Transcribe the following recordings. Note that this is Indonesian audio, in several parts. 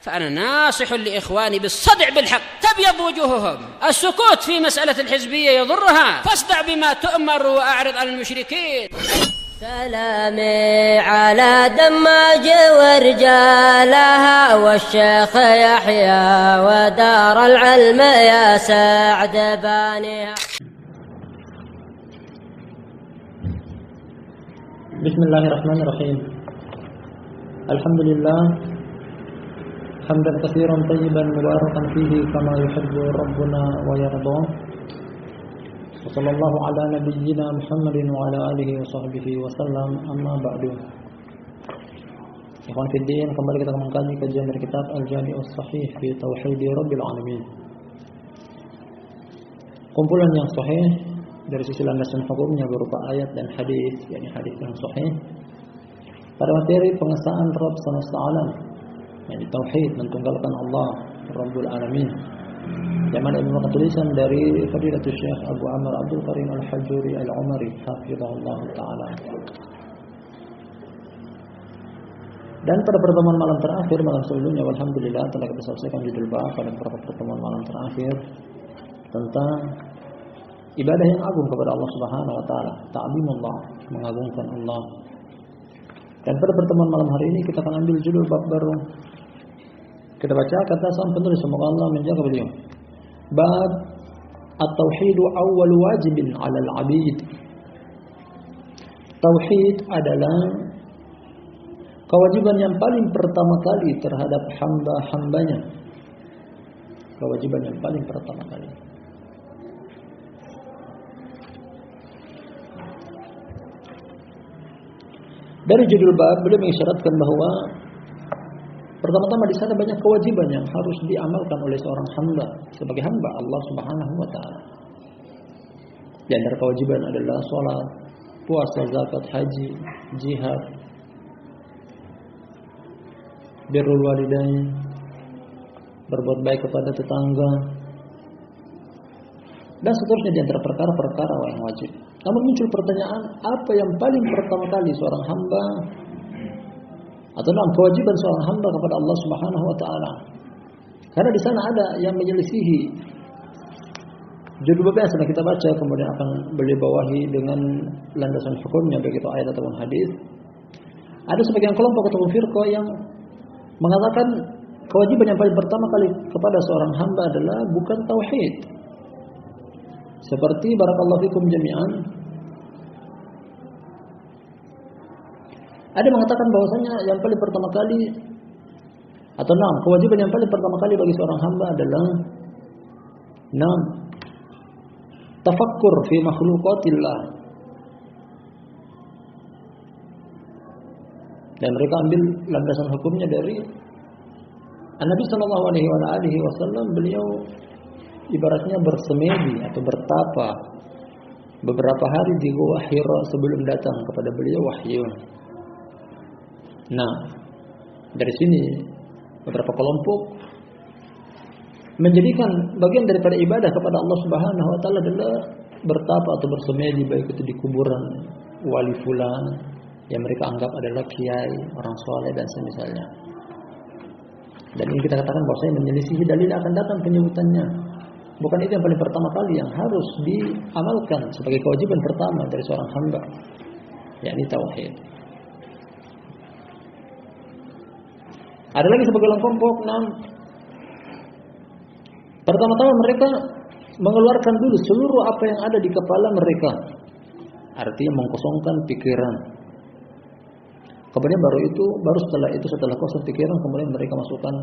فأنا ناصح لإخواني بالصدع بالحق تبيض وجوههم. السكوت في مسألة الحزبية يضرها، فاصدع بما تؤمر وأعرض عن المشركين. سلامي على دماج ورجالها والشيخ يحيى ودار العلم يا سعد بانيها. بسم الله الرحمن الرحيم. الحمد لله حمدا كثيرا طيبا مباركا فيه كما يحب ربنا ويرضى. وصلى الله على نبينا محمد وعلى آله وصحبه wasallam. Amma ba'du. Ikhwan fiddin, kembali kita mengkaji kajian dari kitab Al-Jami'us Sahih fi Tauhid Rabbil Alamin. Kumpulan yang sahih dari sisi landasan hukumnya berupa ayat dan hadis, yakni hadis yang sahih pada materi pengesaan Rabb semesta alam, yakni tauhid, mentunggalkan Allah Rabbul Alamin. Yang mana ini merupakan tulisan dari Fadilatul Syekh Abu Amr Abdul Karim Al-Hajuri Al-Umari hafizahullah taala. Dan pada pertemuan malam terakhir, malam sebelumnya, alhamdulillah telah kita selesaikan judul bab pada beberapa pertemuan malam terakhir tentang ibadah yang agung kepada Allah Subhanahu wa taala, ta'zimullah, mengagungkan Allah. Dan pada pertemuan malam hari ini kita akan ambil judul bab baru. Kita baca kata sang penulis, semoga Allah menjaga beliau. Bab at-tauhid awwal wajibin 'ala al-'abid. Tauhid adalah kewajiban yang paling pertama kali terhadap hamba-hambanya. Kewajiban yang paling pertama kali. Dari judul bab beliau mengisyaratkan bahwa pertama-tama di sana banyak kewajiban yang harus diamalkan oleh seorang hamba sebagai hamba Allah Subhanahu wa taala. Di antara kewajiban adalah salat, puasa, zakat, haji, jihad, birrul walidain, berbuat baik kepada tetangga, dan seterusnya di antara perkara-perkara yang wajib. Namun muncul pertanyaan, apa yang paling pertama kali seorang hamba atau dalam kewajiban seorang hamba kepada Allah Subhanahu wa taala? Karena di sana ada yang menyelisihi judul bab yang sedang kita baca, kemudian akan beliau bawahi dengan landasan hukumnya baik itu ayat ataupun hadis. Ada sebagian kelompok atau firqah yang mengatakan kewajiban yang paling pertama kali kepada seorang hamba adalah bukan tauhid. Seperti barakallahu fikum jami'an, ada mengatakan bahwasanya yang paling pertama kali atau kewajiban yang paling pertama kali bagi seorang hamba adalah tafakkur fi makhluqatillah. Dan mereka ambil landasan hukumnya dari Nabi sallallahu alaihi wasallam. Beliau ibaratnya bersemedi atau bertapa beberapa hari di Gua Hira sebelum datang kepada beliau wahyu. Nah, dari sini beberapa kelompok menjadikan bagian daripada ibadah kepada Allah Subhanahu wa taala adalah bertapa atau bersemedi, baik itu di kuburan wali fulan yang mereka anggap adalah kiai, orang soleh dan semisalnya. Dan ini kita katakan bahwa saya menyelisihi dalil akan datang penyebutannya. Bukan itu yang paling pertama kali yang harus diamalkan sebagai kewajiban pertama dari seorang hamba, yakni tauhid. Ada lagi sebagian kelompok, pertama-tama mereka mengeluarkan dulu seluruh apa yang ada di kepala mereka, artinya mengkosongkan pikiran. Kemudian setelah kosong pikiran, kemudian mereka masukkan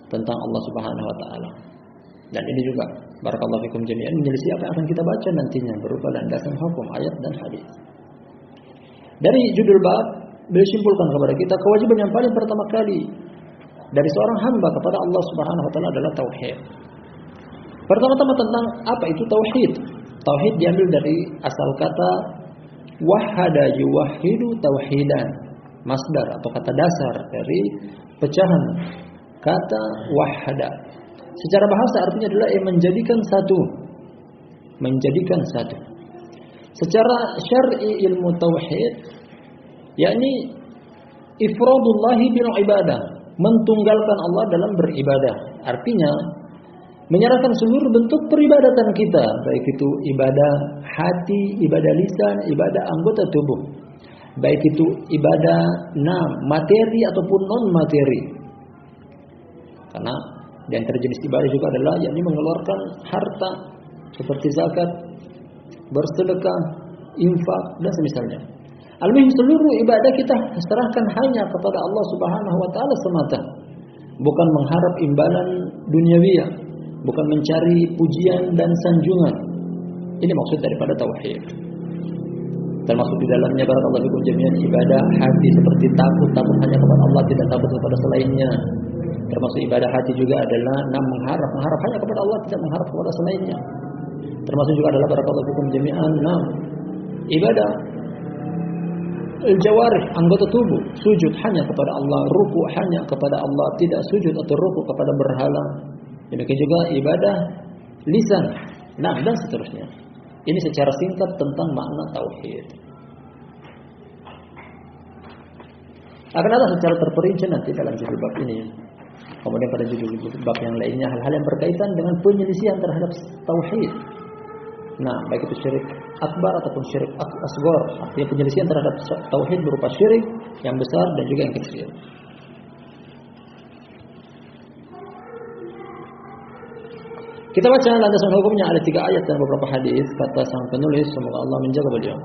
tentang Allah Subhanahu wa taala. Dan ini juga barakallahu fikum jami'an menyelisih apa yang akan kita baca nantinya berupa landasan hukum ayat dan hadis. Dari judul bab beliau simpulkan kepada kita kewajiban yang paling pertama kali dari seorang hamba kepada Allah Subhanahu wa taala adalah tauhid. Pertama-tama tentang apa itu tauhid? Tauhid diambil dari asal kata wahada yuwahhidu tauhidan, masdar atau kata dasar dari pecahan kata wahada. Secara bahasa artinya adalah menjadikan satu. Menjadikan satu. Secara syar'i ilmu tauhid yakni ifradullahi bil ibadah, mentunggalkan Allah dalam beribadah. Artinya menyerahkan seluruh bentuk peribadatan kita, baik itu ibadah hati, ibadah lisan, ibadah anggota tubuh, baik itu ibadah materi ataupun non materi. Karena di antara jenis ibadah juga adalah yakni mengeluarkan harta seperti zakat, bersedekah, infak dan semisalnya. Al-muhim seluruh ibadah kita serahkan hanya kepada Allah Subhanahu wa taala semata. Bukan mengharap imbalan duniawiyah, bukan mencari pujian dan sanjungan. Ini maksud daripada tauhid. Termasuk di dalamnya barakallahu fikum jami'an ibadah hati seperti takut hanya kepada Allah, tidak takut kepada selainnya. Termasuk ibadah hati juga adalah mengharap hanya kepada Allah, tidak mengharap kepada selainnya. Termasuk juga adalah barakallahu fikum jami'an ibadah al-jawarih, anggota tubuh, sujud hanya kepada Allah, ruku hanya kepada Allah, tidak sujud atau ruku kepada berhala. Demikian juga ibadah lisan, dan seterusnya. Ini secara singkat tentang makna tauhid. Akan ada secara terperinci nanti dalam judul bab ini. Kemudian pada judul bab yang lainnya hal-hal yang berkaitan dengan penyelisihan terhadap tauhid. Baik itu syirik akbar ataupun syirik asghar. Artinya penyelisihan terhadap tauhid berupa syirik yang besar dan juga yang kecil. Kita baca landasan hukumnya ada 3 ayat dan beberapa hadis. Kata sang penulis, semoga Allah menjaga beliau.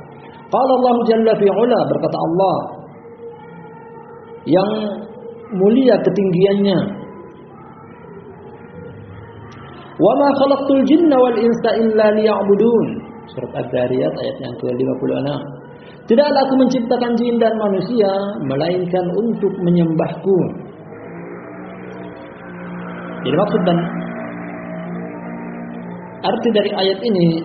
Qala Allah Jalla fi 'ula, berkata Allah yang mulia ketinggiannya, wa ma khalaqtul jinna wal insa illa liya'budun. Surat Ad-Dariyat ayat yang ke-56. Tidaklah aku menciptakan jin dan manusia melainkan untuk menyembahku. Jadi maksud dan arti dari ayat ini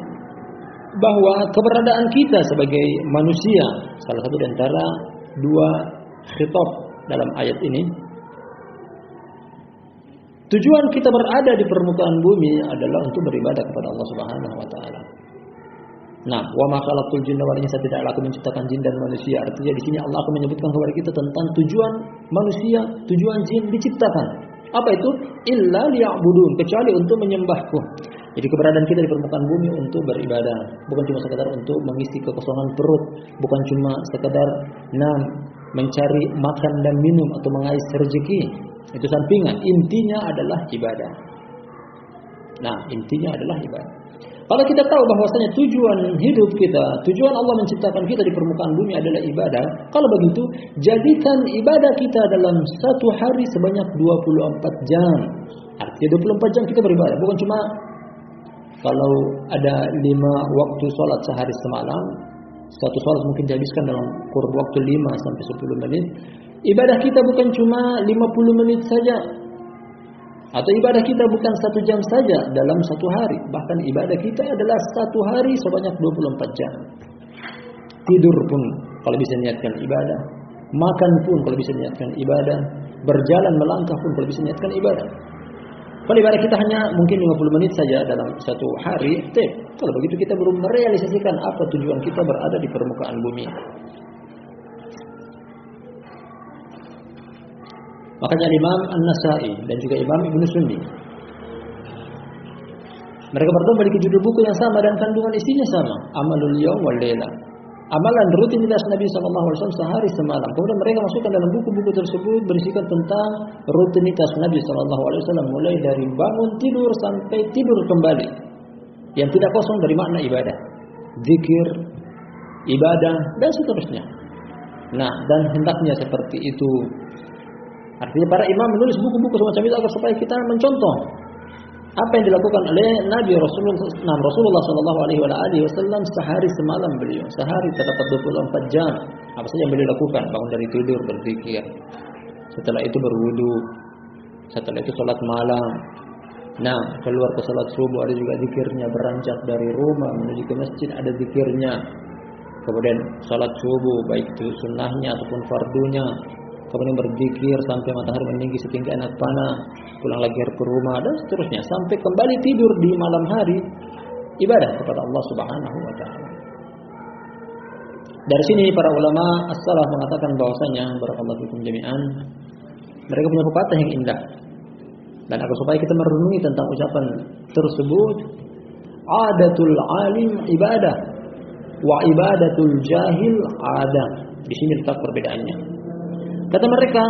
bahwa keberadaan kita sebagai manusia, salah satu di antara 2 khitab dalam ayat ini, tujuan kita berada di permukaan bumi adalah untuk beribadah kepada Allah Subhanahu wa taala. Wa ma khalaqtul jinna wal insa, tidaklah aku menciptakan jin dan manusia. Artinya di sini Allah akan menyebutkan kepada kita tentang tujuan manusia, tujuan jin diciptakan. Apa itu? Illa liya'budun, kecuali untuk menyembahku. Jadi keberadaan kita di permukaan bumi untuk beribadah, bukan cuma sekadar untuk mengisi kekosongan perut, bukan cuma sekadar mencari makan dan minum atau mengais rezeki. Itu sampingan. Intinya adalah ibadah. Intinya adalah ibadah. Kalau kita tahu bahwasanya tujuan hidup kita, tujuan Allah menciptakan kita di permukaan bumi adalah ibadah, kalau begitu jadikan ibadah kita dalam satu hari sebanyak 24 jam. Artinya 24 jam kita beribadah, bukan cuma kalau ada 5 waktu sholat sehari semalam, satu sholat mungkin dihabiskan dalam kurun waktu 5 sampai 10 menit. Ibadah kita bukan cuma 50 menit saja, atau ibadah kita bukan 1 jam saja dalam satu hari. Bahkan ibadah kita adalah satu hari sebanyak 24 jam. Tidur pun kalau bisa niatkan ibadah, makan pun kalau bisa niatkan ibadah, berjalan melangkah pun kalau bisa niatkan ibadah. Kalau ibadah kita hanya mungkin 50 menit saja dalam satu hari, kalau begitu kita belum merealisasikan apa tujuan kita berada di permukaan bumi. Makanya Imam An-Nasa'i dan juga Imam Ibnu Sunni, mereka berdua memiliki judul buku yang sama dan kandungan isinya sama, Amalul Yawm wal Laila. Amalan rutinitas Nabi SAW sehari semalam. Kemudian mereka masukkan dalam buku-buku tersebut berisikan tentang rutinitas Nabi SAW, mulai dari bangun tidur sampai tidur kembali, yang tidak kosong dari makna ibadah, zikir, ibadah dan seterusnya. Dan hendaknya seperti itu. Artinya para imam menulis buku-buku semacam itu agar supaya kita mencontoh apa yang dilakukan oleh Nabi Rasulullah SAW sehari semalam beliau. Sehari terdapat 24 jam. Apa saja yang beliau lakukan? Bangun dari tidur berzikir, setelah itu berwudu, setelah itu sholat malam, keluar ke sholat subuh ada juga zikirnya, beranjak dari rumah menuju ke masjid ada zikirnya, kemudian sholat subuh baik itu sunnahnya ataupun fardunya, kemudian berzikir sampai matahari meninggi setinggi anak panah, pulang lagi ke rumah dan seterusnya sampai kembali tidur di malam hari, ibadah kepada Allah Subhanahu wa taala. Dari sini para ulama as-salaf mengatakan bahwasanya barakallahu fikum jami'an, Mereka punya pepatah yang indah. Dan agar supaya kita merenungi tentang ucapan tersebut, adatul alim ibadah wa ibadatul jahil adah. Di sini letak perbedaannya. Kata mereka,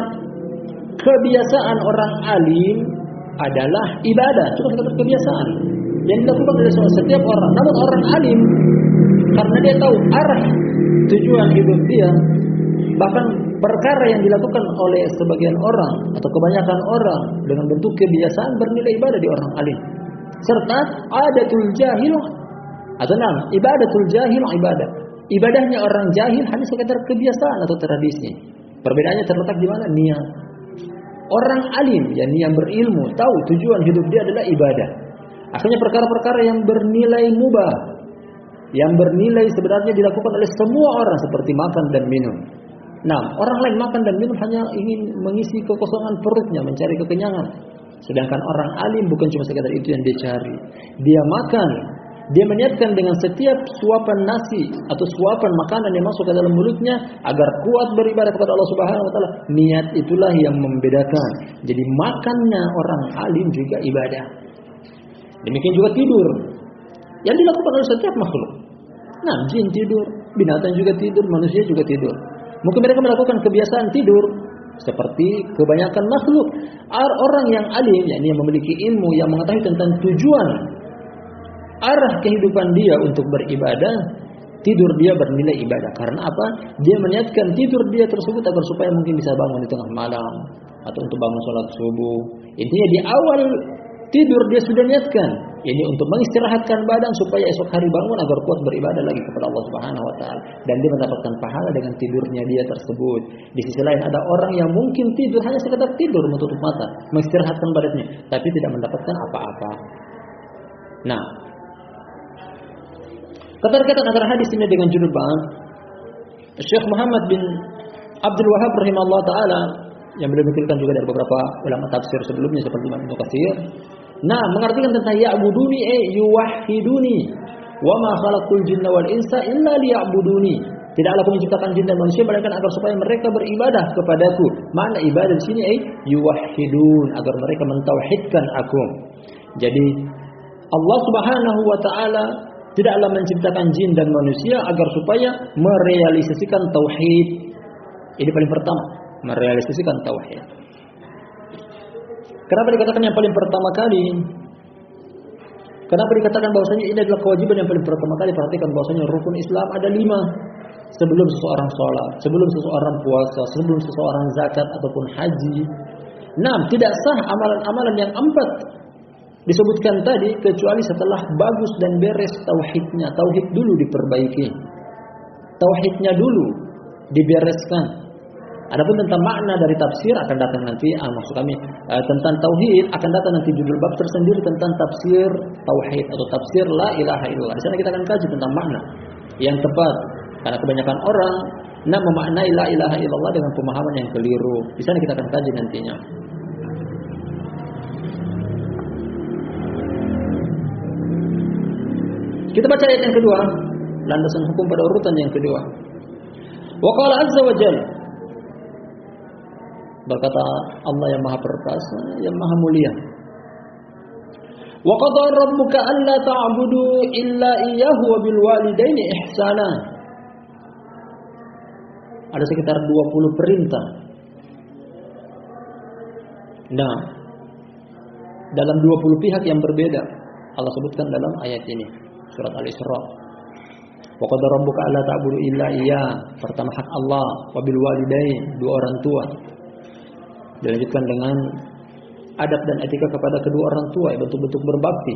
kebiasaan orang alim adalah ibadah, cuma sekedar kebiasaan yang dilakukan oleh setiap orang. Namun orang alim, karena dia tahu arah tujuan hidup dia, bahkan perkara yang dilakukan oleh sebagian orang atau kebanyakan orang dengan bentuk kebiasaan bernilai ibadah di orang alim. Serta adatul jahil atau ibadatul jahil ibadah. Ibadahnya orang jahil hanya sekedar kebiasaan atau tradisi. Perbedaannya terletak di mana? Niat. Orang alim, yakni yang berilmu, tahu tujuan hidup dia adalah ibadah. Akhirnya perkara-perkara yang bernilai mubah, yang bernilai sebenarnya dilakukan oleh semua orang seperti makan dan minum. Nah, orang lain makan dan minum hanya ingin mengisi kekosongan perutnya, mencari kekenyangan. Sedangkan orang alim bukan cuma sekedar itu yang dia cari. Dia makan, dia meniatkan dengan setiap suapan nasi atau suapan makanan yang masuk ke dalam mulutnya agar kuat beribadah kepada Allah Subhanahu wa taala. Niat itulah yang membedakan. Jadi makannya orang alim juga ibadah. Demikian juga tidur yang dilakukan oleh setiap makhluk. Nah, jin tidur, binatang juga tidur, manusia juga tidur. Mungkin mereka melakukan kebiasaan tidur seperti kebanyakan makhluk. Orang yang alim, yakni yang memiliki ilmu, yang mengetahui tentang tujuan arah kehidupan dia untuk beribadah, tidur dia bernilai ibadah. Karena apa? Dia meniatkan tidur dia tersebut agar supaya mungkin bisa bangun di tengah malam atau untuk bangun sholat subuh. Intinya di awal tidur dia sudah niatkan ini untuk mengistirahatkan badan supaya esok hari bangun agar kuat beribadah lagi kepada Allah Subhanahu wa taala, dan dia mendapatkan pahala dengan tidurnya dia tersebut. Di sisi lain ada orang yang mungkin tidur hanya sekedar tidur menutup mata, mengistirahatkan badannya, tapi tidak mendapatkan apa-apa. Nah, keterkaitan antara hadis ini dengan judul bab, Syekh Muhammad bin Abdul Wahhab rahimahullah taala yang beliau nukilkan juga dari beberapa ulama tafsir sebelumnya seperti Imam Ibnu Katsir. Nah, mengartikan tentang ya'buduni yuwahhiduni wa ma khalaqul jinna wal insa illa liya'buduni. Tidaklah aku menciptakan jin dan manusia melainkan agar supaya mereka beribadah kepadaku. Makna ibadah di sini yuwahhidun, agar mereka mentauhidkan aku. Jadi Allah Subhanahu wa taala tidaklah menciptakan jin dan manusia agar supaya merealisasikan tauhid. Ini paling pertama, merealisasikan tauhid. Kenapa dikatakan yang paling pertama kali? Kenapa dikatakan bahwasanya ini adalah kewajiban yang paling pertama kali? Perhatikan bahwasanya rukun Islam ada 5. Sebelum seseorang sholat, sebelum seseorang puasa, sebelum seseorang zakat ataupun haji. 6. Tidak sah amalan-amalan yang 4 disebutkan tadi kecuali setelah bagus dan beres tauhidnya. Tauhid dulu diperbaiki, tauhidnya dulu dibereskan. Adapun tentang makna dari tafsir akan datang nanti, maksud kami tentang tauhid akan datang nanti judul bab tersendiri tentang tafsir tauhid atau tafsir la ilaha illallah. Di sana kita akan kaji tentang makna yang tepat, karena kebanyakan orang memaknai la ilaha illallah dengan pemahaman yang keliru. Di sana kita akan kaji nantinya. Kita baca ayat yang kedua, landasan hukum pada urutan yang kedua. Wa qala azza wa jalla, berkata Allah yang Maha Perkasa, yang Maha Mulia. Wa qadara rabbuka alla ta'budu illa iyyahu wa bil walidaini ihsana. Ada sekitar 20 perintah. Nah, dalam 20 pihak yang berbeda Allah sebutkan dalam ayat ini, surat Al-Isra. Wa qadara rabbuka alla ta'budu illa iyyah. Pertama hak Allah, wa bil walidain, dua orang tua. Dilanjutkan dengan adab dan etika kepada kedua orang tua, bentuk-bentuk berbakti.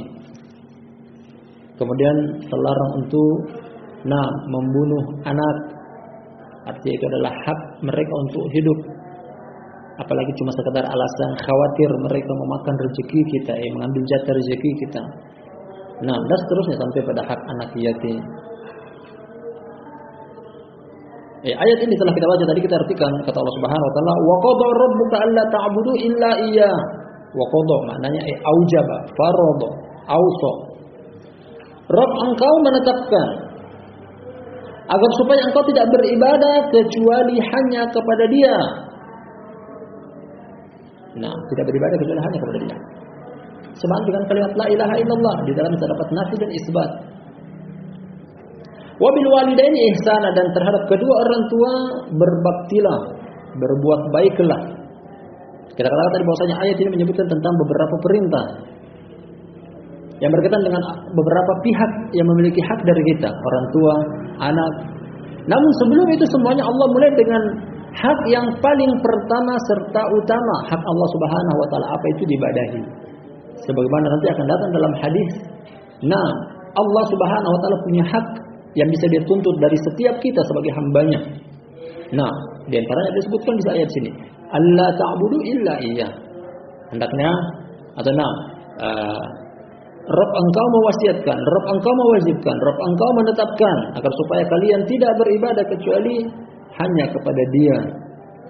Kemudian terlarang untuk membunuh anak. Artinya itu adalah hak mereka untuk hidup. Apalagi cuma sekadar alasan khawatir mereka memakan rezeki kita, mengambil jatah rezeki kita. Dan seterusnya sampai pada hak anak yatim. Ayat ini telah kita baca tadi, kita artikan kata Allah Subhanahu wa taala, wa qada rabbuka alla ta'budu illa iyyah. Wa qada maknanya aujaba, farada, ausa. Rabb engkau menetapkan agar supaya engkau tidak beribadah kecuali hanya kepada Dia. Nah, tidak beribadah kecuali hanya kepada Dia. Sama dengan kalimat la ilaha illallah, di dalamnya terdapat nafi dan isbat. Wa bil walidaini ihsana, dan terhadap kedua orang tua berbaktilah, berbuat baiklah. Kita katakan tadi bahwasanya ayat ini menyebutkan tentang beberapa perintah yang berkaitan dengan beberapa pihak yang memiliki hak dari kita, orang tua, anak. Namun sebelum itu semuanya Allah mulai dengan hak yang paling pertama serta utama, hak Allah Subhanahu wa taala, apa itu diibadahi. Sebagaimana nanti akan datang dalam hadis. Nah, Allah Subhanahu wa taala punya hak yang bisa dia tuntut dari setiap kita sebagai hambanya. Nah, di antaranya disebutkan di ayat sini, Allah ta'budu illa iyyah. Hendaknya atau Rabb engkau mewasiatkan, Rabb engkau mewajibkan, Rabb engkau menetapkan agar supaya kalian tidak beribadah kecuali hanya kepada Dia.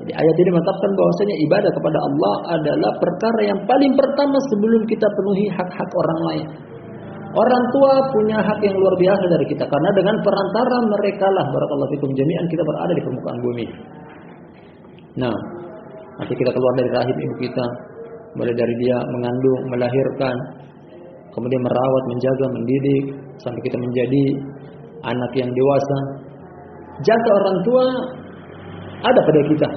Jadi ayat ini menetapkan bahwasanya ibadah kepada Allah adalah perkara yang paling pertama sebelum kita penuhi hak-hak orang lain. Orang tua punya hak yang luar biasa dari kita, karena dengan perantara mereka lah, barakallahu fikum jami'an, kita berada di permukaan bumi. Nah, nanti kita keluar dari rahim ibu kita, mulai dari dia mengandung, melahirkan, kemudian merawat, menjaga, mendidik, sampai kita menjadi anak yang dewasa. Jasa orang tua ada pada kita.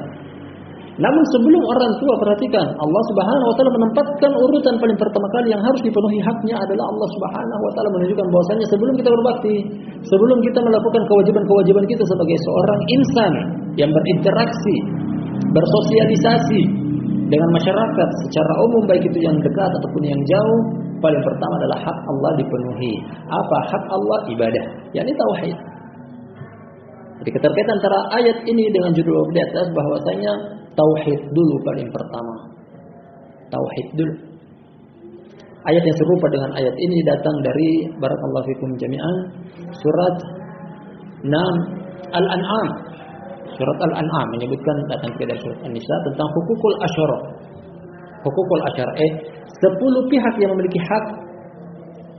Namun sebelum orang tua, perhatikan, Allah Subhanahu wa taala menempatkan urutan paling pertama kali yang harus dipenuhi haknya adalah Allah Subhanahu wa taala menunjukkan bahwasanya sebelum kita berbakti, sebelum kita melakukan kewajiban-kewajiban kita sebagai seorang insan yang berinteraksi, bersosialisasi dengan masyarakat secara umum, baik itu yang dekat ataupun yang jauh, paling pertama adalah hak Allah dipenuhi. Apa hak Allah? Ibadah, yakni tauhid. Jadi keterkaitan antara ayat ini dengan judul di atas bahwasanya tauhid dulu paling pertama. Tauhid dulu. Ayat yang serupa dengan ayat ini datang dari barakallahu fikum jami'an surat 6 Al-An'am. Surat Al-An'am menyebutkan, datang dari surat An-Nisa tentang hukukul asyara. Hukukul asyara 10 pihak yang memiliki hak.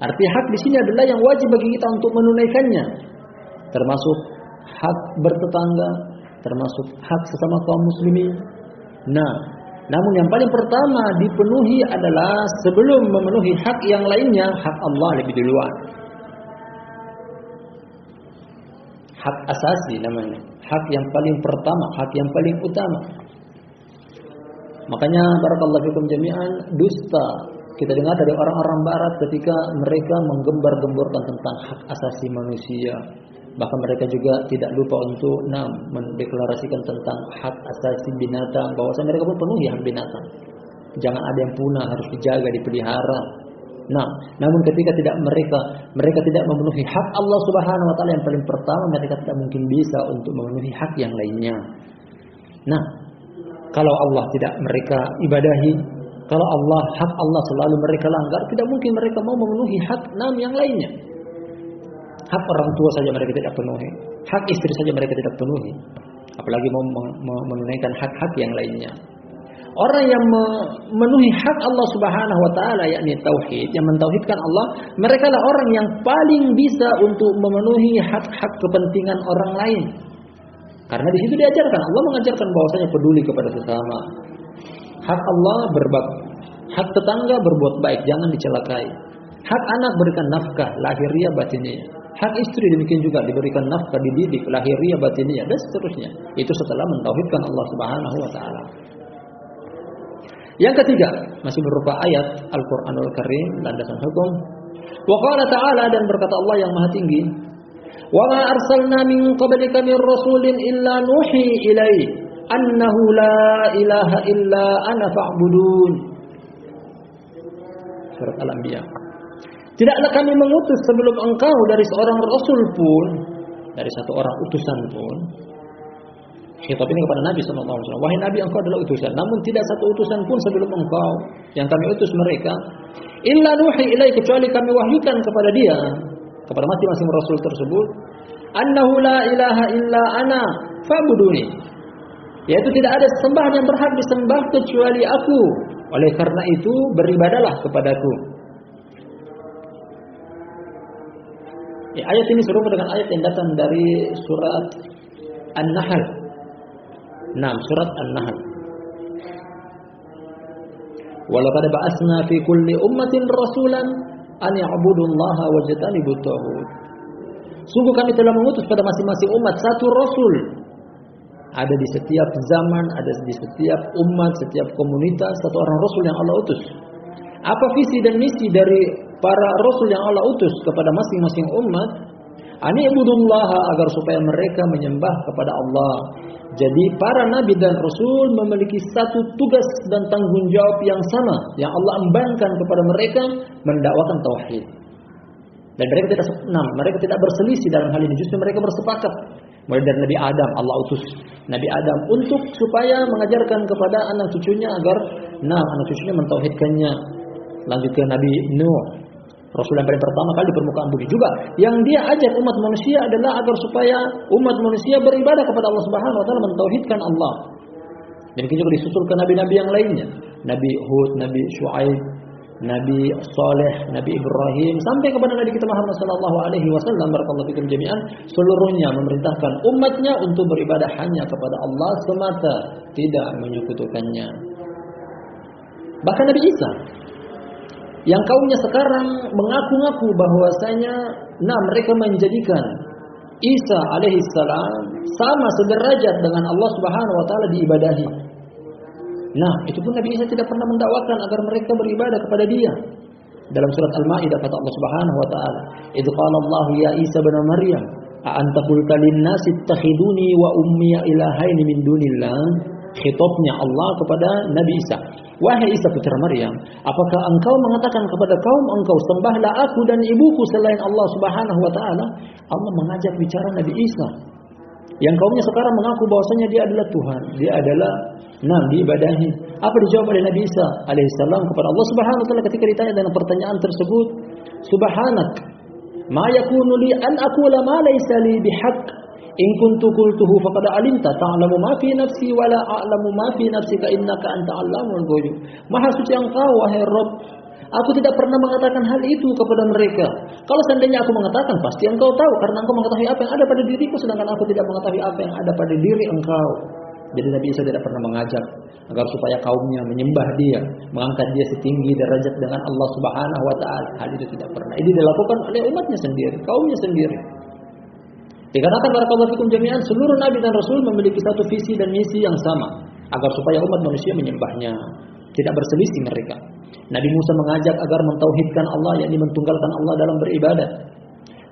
Arti hak di sini adalah yang wajib bagi kita untuk menunaikannya. Termasuk hak bertetangga, termasuk hak sesama kaum muslimin. Nah, namun yang paling pertama dipenuhi adalah sebelum memenuhi hak yang lainnya, hak Allah lebih duluan. Hak asasi namanya, hak yang paling pertama, hak yang paling utama. Makanya barakallahu fikum jami'an, dusta kita dengar dari orang-orang barat ketika mereka menggembar-gemborkan tentang hak asasi manusia. Bahkan mereka juga tidak lupa untuk mendeklarasikan tentang hak asasi binatang, bahwasanya mereka pun penuhi hak binatang. Jangan ada yang punah, harus dijaga, dipelihara. Nah, namun ketika mereka tidak memenuhi hak Allah Subhanahu wa taala yang paling pertama, mereka tidak mungkin bisa untuk memenuhi hak yang lainnya. Nah, kalau Allah tidak mereka ibadahi, kalau hak Allah selalu mereka langgar, tidak mungkin mereka mau memenuhi hak yang lainnya. Hak orang tua saja mereka tidak penuhi, hak istri saja mereka tidak penuhi, apalagi mau menunaikan hak-hak yang lainnya. Orang yang memenuhi hak Allah Subhanahu wa taala, yakni tauhid, yang mentauhidkan Allah, mereka lah orang yang paling bisa untuk memenuhi hak-hak kepentingan orang lain. Karena di situ diajarkan, Allah mengajarkan bahwasanya peduli kepada sesama. Hak Allah berbakti, hak tetangga berbuat baik, jangan dicelakai. Hak anak berikan nafkah lahiriah batiniyah. Hak istri demikian juga, diberikan nafkah, dididik lahiriah batiniyah, dan seterusnya. Itu setelah mentauhidkan Allah Subhanahu wa taala. Yang ketiga, masih berupa ayat Al-Qur'anul Karim, landasan hukum. Wa qala ta'ala, dan berkata Allah yang Maha Tinggi, "Wa ma arsalna min qablika min rasulin illa nuhi ilaihi annahu la ilaha illa ana fa'budun." Surat Al-Anbiya. Tidaklah kami mengutus sebelum engkau dari seorang rasul pun, dari satu orang utusan pun. Khitab ini kepada Nabi SAW. Wahai Nabi, engkau adalah utusan. Namun tidak satu utusan pun sebelum engkau yang kami utus mereka. Illa nuhi ilai, kecuali kami wahyukan kepada dia, kepada masing-masing rasul tersebut, annahu la ilaha illa ana fa'buduni. Yaitu tidak ada sembahan yang berhak disembah kecuali aku. Oleh karena itu beribadalah kepadaku. Ayat ini serupa dengan ayat yang datang dari surat An-Nahl. Surat An-Nahl. Walaqad ba'atsna fi kulli ummatin rasulan an ya'budullaha wajtanibut taghut. Sungguh kami telah mengutus pada masing-masing umat satu rasul. Ada di setiap zaman, ada di setiap umat, setiap komunitas satu orang rasul yang Allah utus. Apa visi dan misi dari para rasul yang Allah utus kepada masing-masing umat? Ani ibudullaha, agar supaya mereka menyembah kepada Allah. Jadi para nabi dan rasul memiliki satu tugas dan tanggung jawab yang sama yang Allah embankan kepada mereka, mendakwakan tauhid. Dan mereka tidak berselisih dalam hal ini, justru mereka bersepakat. Mulai dari Nabi Adam, Allah utus Nabi Adam untuk supaya mengajarkan kepada anak cucunya agar anak cucunya mentauhidkannya. Lanjut ke Nabi Nuh, Rasul yang paling pertama kali di permukaan bumi juga, yang dia ajak umat manusia adalah agar supaya umat manusia beribadah kepada Allah Subhanahu wa taala, mentauhidkan Allah. Dan juga disusul ke nabi-nabi yang lainnya, Nabi Hud, Nabi Syuaib, Nabi Saleh, Nabi Ibrahim, sampai kepada Nabi kita Muhammad sallallahu alaihi wasallam, barakallahu fikum jami'an, seluruhnya memerintahkan umatnya untuk beribadah hanya kepada Allah semata, tidak menyekutukannya. Bahkan Nabi Isa yang kaumnya sekarang mengaku-ngaku bahwasanya mereka menjadikan Isa alaihissalam sama sederajat dengan Allah Subhanahu wa taala diibadahi. Itu pun Nabi Isa tidak pernah mendakwakan agar mereka beribadah kepada Dia. Dalam surat Al-Maidah kata Allah Subhanahu wa taala, "Idz qala Allah ya Isa bin Maryam, a anta qulta lin-nasi ittakhiduni wa ummiya ilahaini min dunillah?" Khitabnya Allah kepada Nabi Isa. Wahai Isa putra Maryam, apakah engkau mengatakan kepada kaum engkau, sembahlah aku dan ibuku selain Allah Subhanahu wa taala? Allah mengajak bicara Nabi Isa yang kaumnya sekarang mengaku bahwasanya dia adalah Tuhan, dia adalah diibadahi. Apa dijawab oleh Nabi Isa alaihissalam kepada Allah Subhanahu wa taala ketika ditanya dengan pertanyaan tersebut? Subhanak ma yakunu li an aqula ma laysa li bihaq in kuntu qultuhu faqad alimta ta'lamu ma fi nafsi wa la a'lamu ma fi nafsika innaka anta 'allamul ghuyub. Maha suci Engkau wahai Rabb, aku tidak pernah mengatakan hal itu kepada mereka. Kalau seandainya aku mengatakan, pasti Engkau tahu, karena Engkau mengetahui apa yang ada pada diriku, sedangkan aku tidak mengetahui apa yang ada pada diri Engkau. Jadi Nabi Isa tidak pernah mengajak agar supaya kaumnya menyembah Dia, mengangkat Dia setinggi derajat dengan Allah Subhanahu wa taala. Hal itu tidak pernah. Ini dilakukan oleh umatnya sendiri, kaumnya sendiri. Dikatakan barakallahu fikum jami'an, seluruh nabi dan rasul memiliki satu visi dan misi yang sama, agar supaya umat manusia menyembahnya, tidak berselisih mereka. Nabi Musa mengajak agar mentauhidkan Allah, yakni mentunggalkan Allah dalam beribadah.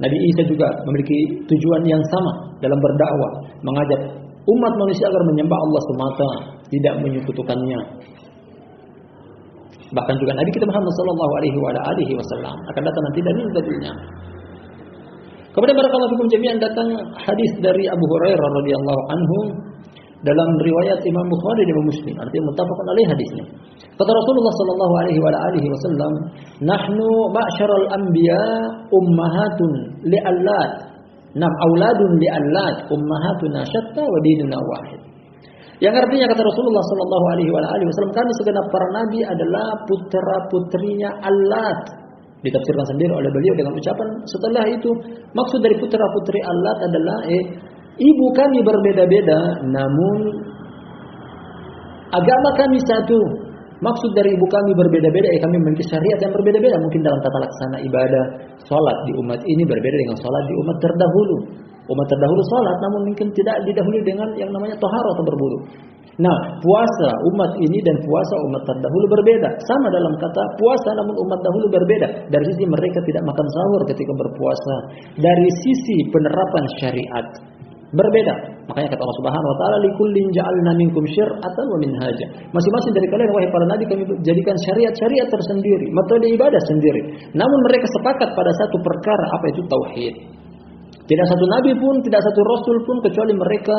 Nabi Isa juga memiliki tujuan yang sama dalam berdakwah, mengajak umat manusia agar menyembah Allah semata, tidak menyekutukannya. Bahkan juga Nabi kita Muhammad sallallahu alaihi wasallam akan datang nanti dalil-dalilnya. Kemudian barakallahu fikum jami'an datang hadis dari Abu Hurairah radhiyallahu anhu dalam riwayat Imam Bukhari dan Imam Muslim, artinya muttafaqun alaih hadisnya. Kata Rasulullah sallallahu alaihi wasallam, "Nahnu ma'syaral anbiya ummahatun li'allat, auladun li'allat, ummahatuna syatta wa dinuna wahid." Yang artinya kata Rasulullah sallallahu alaihi wasallam, kami segenap para nabi adalah putra-putrinya Allat. Ditafsirkan sendiri oleh beliau dengan ucapan setelah itu, maksud dari putra-putri Allat adalah ibu kami berbeda-beda namun agama kami satu. Maksud dari ibu kami berbeda-beda, kami memiliki syariat yang berbeda-beda. Mungkin dalam tata laksana ibadah, salat di umat ini berbeda dengan salat di umat terdahulu. Umat terdahulu salat namun mungkin tidak didahului dengan yang namanya taharah atau berwudu. Puasa umat ini dan puasa umat terdahulu berbeda. Sama dalam kata puasa, namun umat dahulu berbeda. Dari sisi mereka tidak makan sahur ketika berpuasa. Dari sisi penerapan syariat berbeda. Makanya kata Allah Subhanahu wa taala, "Likullin ja'alna minkum syir'atan wa minhaja." Masing-masing dari kalian wahai para nabi kami jadikan syariat-syariat tersendiri, metode ibadah sendiri. Namun mereka sepakat pada satu perkara, apa itu tauhid. Tidak satu nabi pun, tidak satu rasul pun kecuali mereka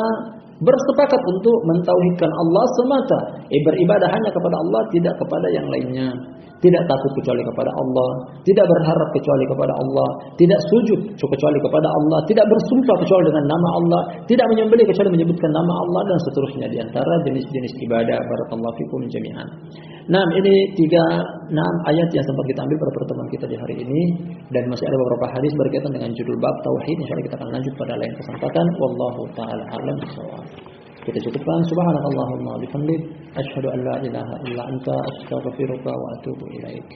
bersepakat untuk mentauhidkan Allah semata, beribadah hanya kepada Allah, tidak kepada yang lainnya. Tidak takut kecuali kepada Allah, tidak berharap kecuali kepada Allah, tidak sujud kecuali kepada Allah, tidak bersumpah kecuali dengan nama Allah, tidak menyembelih kecuali menyebutkan nama Allah, dan seterusnya di antara jenis-jenis ibadah. Barakallahu fikum jami'an. Ini 6 ayat yang sempat kita ambil pada pertemuan kita di hari ini, dan masih ada beberapa hadis berkaitan dengan judul bab tauhid. Insyaallah kita akan lanjut pada lain kesempatan. Wallahu taala a'lam bishawab. Kita cukupkan. Subhanakallahumma bihamdik, asyhadu an la ilaha illa anta, astaghfiruka wa atubu ilaik.